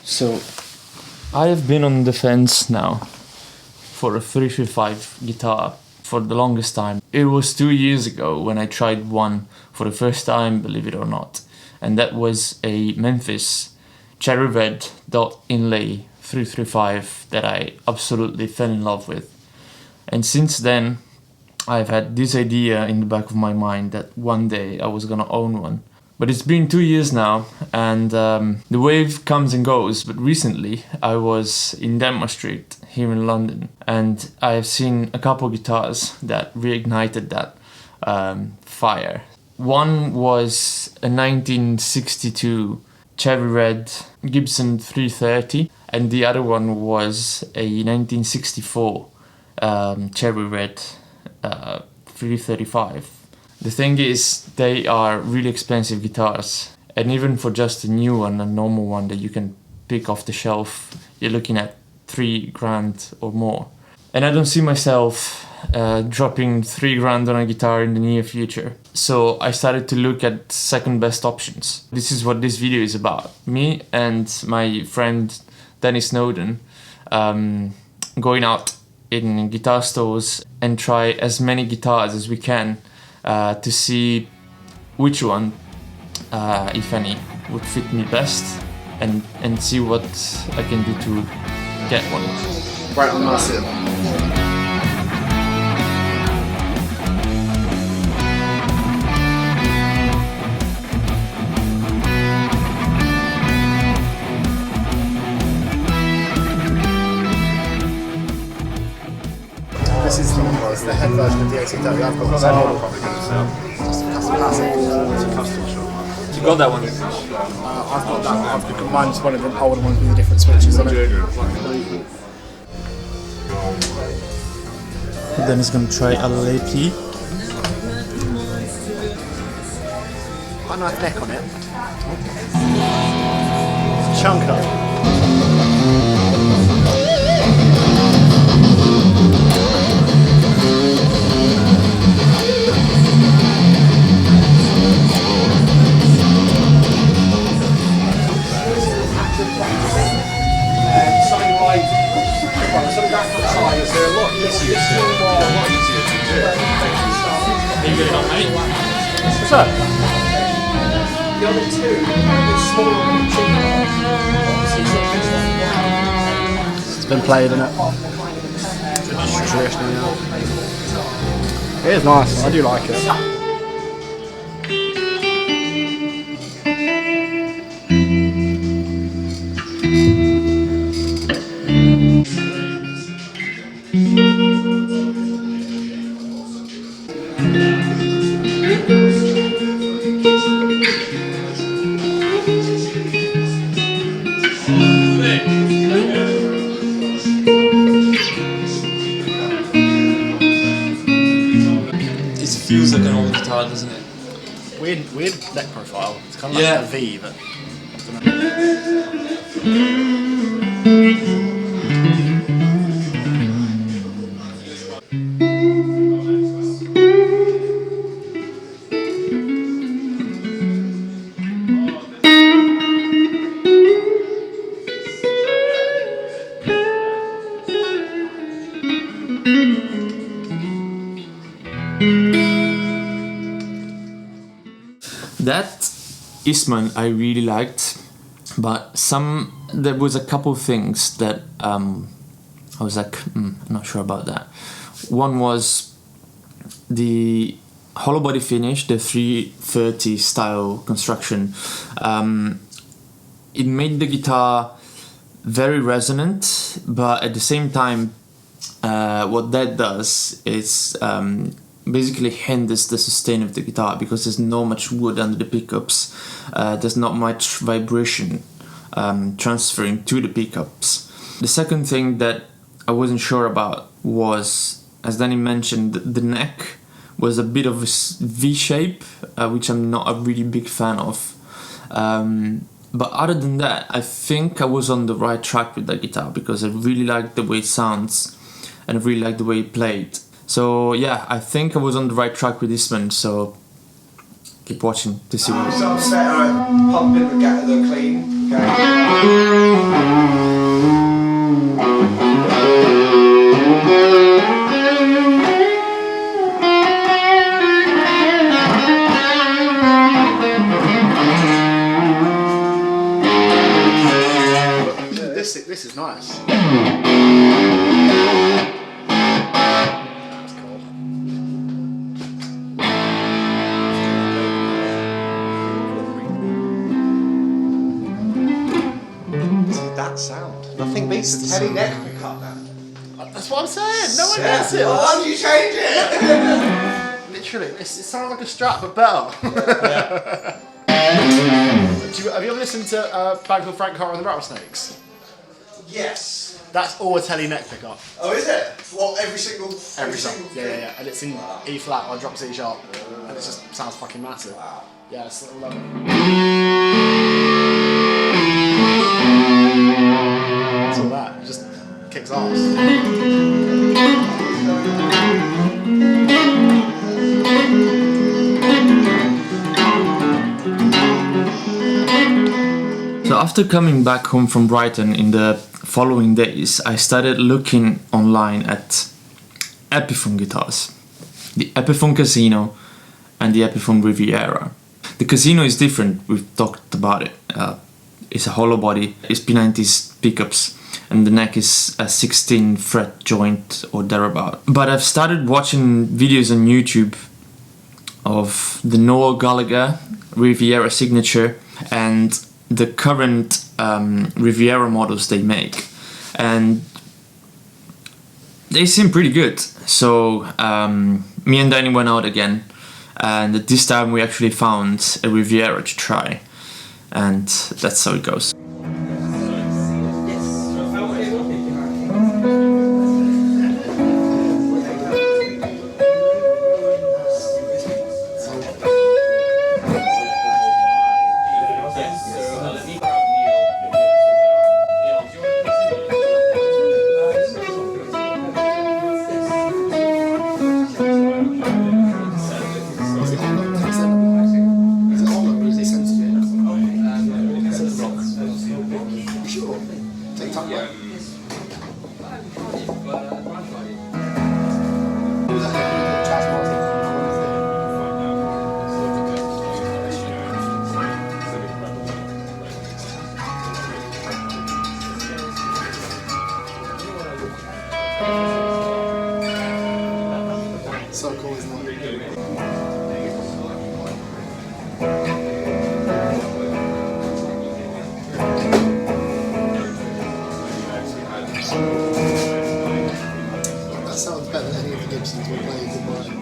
So I have been on the fence now for a 335 guitar for the longest time. It was 2 years ago when I tried one for the first time, believe it or not, and that was a Memphis cherry red dot inlay 335 that I absolutely fell in love with. And since then I've had this idea in the back of my mind that one day I was gonna own one. But it's been 2 years now, and the wave comes and goes. But recently I was in Denmark Street here in London, and I have seen a couple guitars that reignited that fire. One was a 1962 cherry red Gibson 330, and the other one was a 1964 cherry red 335. The thing is, they are really expensive guitars, and even for just a new one, a normal one that you can pick off the shelf, you're looking at $3,000 or more. And I don't see myself dropping $3,000 on a guitar in the near future. So I started to look at second best options. This is what this video is about. Me and my friend Danny Snowden going out in guitar stores and try as many guitars as we can to see which one, if any, would fit me best, and see what I can do to get one. Right on massive. This is the head version of the 1830. I've got that one. Probably going to sell. It's a custom shop. You got that one? I've got that one. Mine's one of the older ones with the different switches on it. Then he's going to try a Lepi. Quite a nice neck on it. Chunker. They're a lot easier to do. How you getting on, mate? What's that? The other two, the smaller and cheaper. It's been played, isn't it? It's traditional now. It is nice, I do like it. It feels like an old guitar, doesn't it? Weird neck profile. It's kind of like a V, but That Eastman I really liked, but there was a couple things that I was like, not sure about that. One was the hollow body finish, the 330 style construction. It made the guitar very resonant, but at the same time, what that does is basically hinders the sustain of the guitar because there's not much wood under the pickups. There's not much vibration transferring to the pickups. The second thing that I wasn't sure about was, as Danny mentioned, the neck was a bit of a V shape, which I'm not a really big fan of. But other than that, I think I was on the right track with that guitar because I really liked the way it sounds and I really liked the way it played. So yeah, I think I was on the right track with this one, so keep watching to see what it So I'm better at pumping the clean, okay? this is nice. That's cool. See that sound? Nothing beats the heavy neck pickup, man. That's what I'm saying. No one gets it. Why don't you change it? Literally, it sounds like a Strat, but better. Have you ever listened to Band called Frank Carter and the Rattlesnakes? Yes. That's all a telly neck pickup. Oh, is it? Well, every single song. Yeah. And it's in E flat or drop C sharp. And it just sounds fucking massive. Wow. Yeah, it's I love it. It's all that. It just kicks ass. So after coming back home from Brighton in the following days, I started looking online at Epiphone guitars. The Epiphone Casino and the Epiphone Riviera. The Casino is different, we've talked about it. It's a hollow body, it's P90's pickups, and the neck is a 16 fret joint or thereabout. But I've started watching videos on YouTube of the Noel Gallagher Riviera signature and the current Riviera models they make, and they seem pretty good. So me and Danny went out again, and this time we actually found a Riviera to try, and that's how it goes. So cool, isn't it? That sounds better than any of the Gibsons we played in Brighton.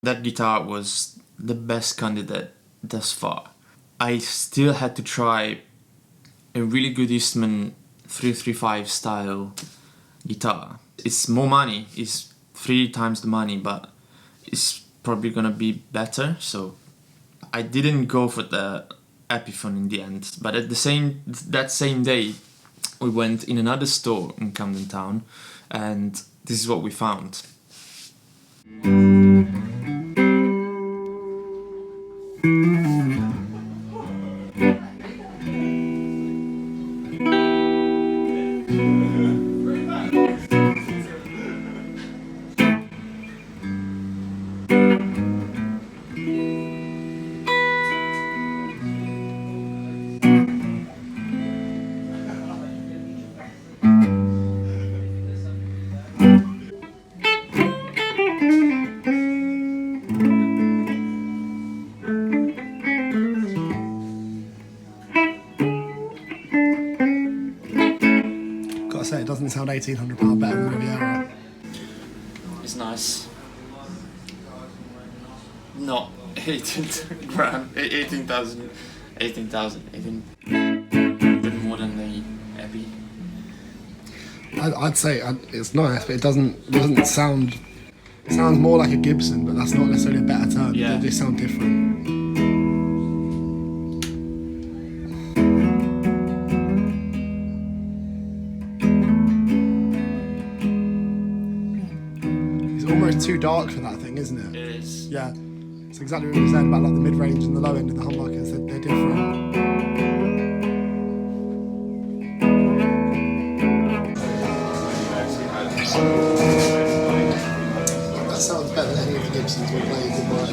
That guitar was the best candidate thus far. I still had to try a really good Eastman 335 style guitar. It's more money, it's 3 times the money, but it's probably gonna be better, so I didn't go for the Epiphone in the end. But at that same day, we went in another store in Camden Town, and this is what we found. doesn't sound £1,800 better than Riviera. It's nice. No, 18 grand, 18,000, 18 bit more than the Epi. I'd say it's nice, but it doesn't sound. It sounds more like a Gibson, but that's not necessarily a better term. Yeah. They sound different. It's almost too dark for that thing, isn't it? It is. Yeah. It's exactly what you said about like the mid-range and the low end of the humbuckers. They're different. That sounds better than any of the Gibsons we've played goodbye.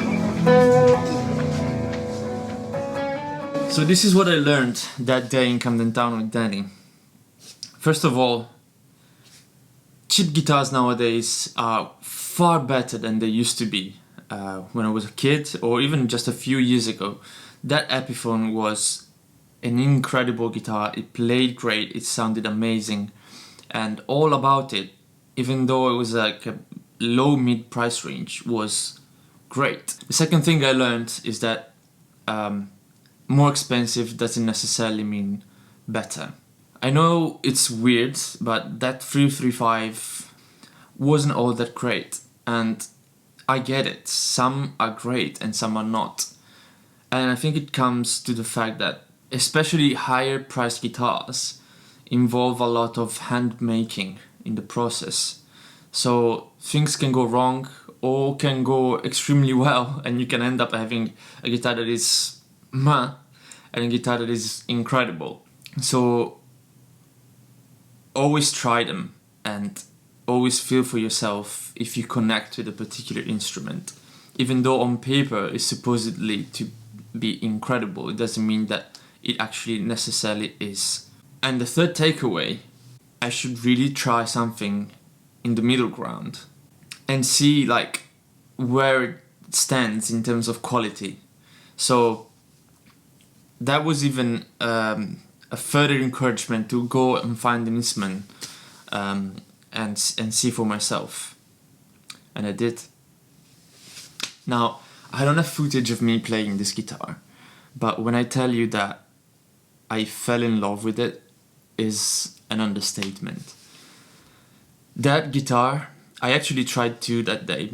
So this is what I learned that day in Camden Town with Danny. First of all, cheap guitars nowadays are far better than they used to be. When I was a kid, or even just a few years ago, that Epiphone was an incredible guitar. It played great, it sounded amazing, and all about it, even though it was like a low mid price range, was great. The second thing I learned is that more expensive doesn't necessarily mean better. I know it's weird, but that 335 wasn't all that great, and I get it. Some are great and some are not. And I think it comes to the fact that especially higher priced guitars involve a lot of hand making in the process. So things can go wrong or can go extremely well, and you can end up having a guitar that is meh and a guitar that is incredible. So always try them and always feel for yourself if you connect with a particular instrument. Even though on paper it's supposedly to be incredible, it doesn't mean that it actually necessarily is. And the third takeaway, I should really try something in the middle ground and see like where it stands in terms of quality. So that was even a further encouragement to go and find an Eastman and see for myself, and I did. Now, I don't have footage of me playing this guitar, but when I tell you that I fell in love with it is an understatement. That guitar, I actually tried two that day.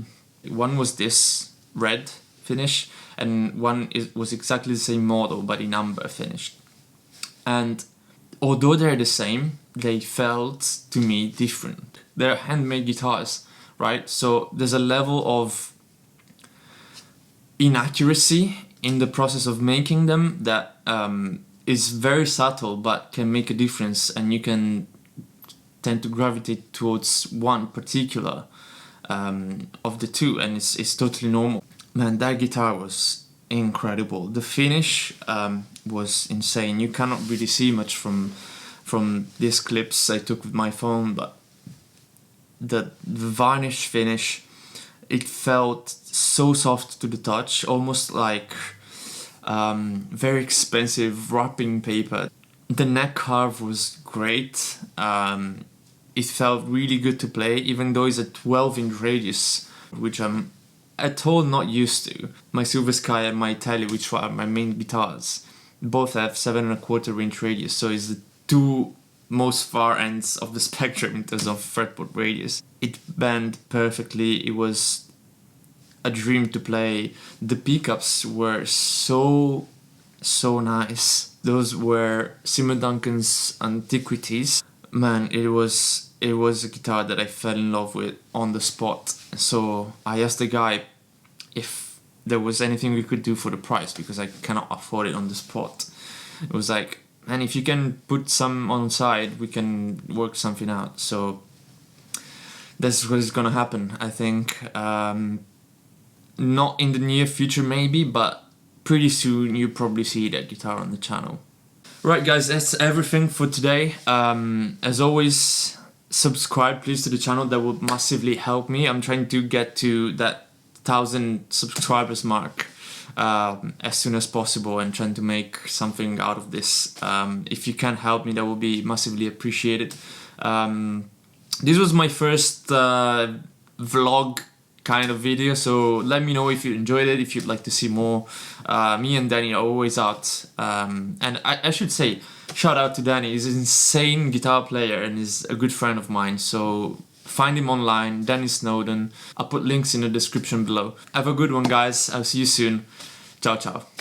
One was this red finish, and one was exactly the same model but in amber finish. And although they're the same, they felt to me different. They're handmade guitars, right? So there's a level of inaccuracy in the process of making them that is very subtle but can make a difference, and you can tend to gravitate towards one particular of the two, and it's totally normal. Man, that guitar was incredible. The finish was insane. You cannot really see much from these clips I took with my phone, but the varnish finish, it felt so soft to the touch, almost like very expensive wrapping paper. The neck carve was great. It felt really good to play, even though it's a 12-inch radius, which I'm at all not used to. My Silver Sky and my Tele, which are my main guitars, both have 7.25 inch radius, so it's the two most far ends of the spectrum in terms of fretboard radius. It bent perfectly. It was a dream to play. The pickups were so nice. Those were Simon Duncan's Antiquities. Man, it was a guitar that I fell in love with on the spot. So I asked the guy if there was anything we could do for the price, because I cannot afford it on the spot. It was like, man, if you can put some on side, we can work something out. So that's what is gonna happen, I think. Not in the near future maybe, but pretty soon you'll probably see that guitar on the channel. Right guys, that's everything for today. As always, subscribe please to the channel. That would massively help me. I'm trying to get to that 1,000 subscribers mark as soon as possible, and trying to make something out of this. If you can help me, that would be massively appreciated. This was my first vlog kind of video, so let me know if you enjoyed it, if you'd like to see more. Me and Danny are always out, and I should say, shout out to Danny. He's an insane guitar player and is a good friend of mine, so find him online, Danny Snowden. I'll put links in the description below. Have a good one, guys. I'll see you soon. Ciao, ciao.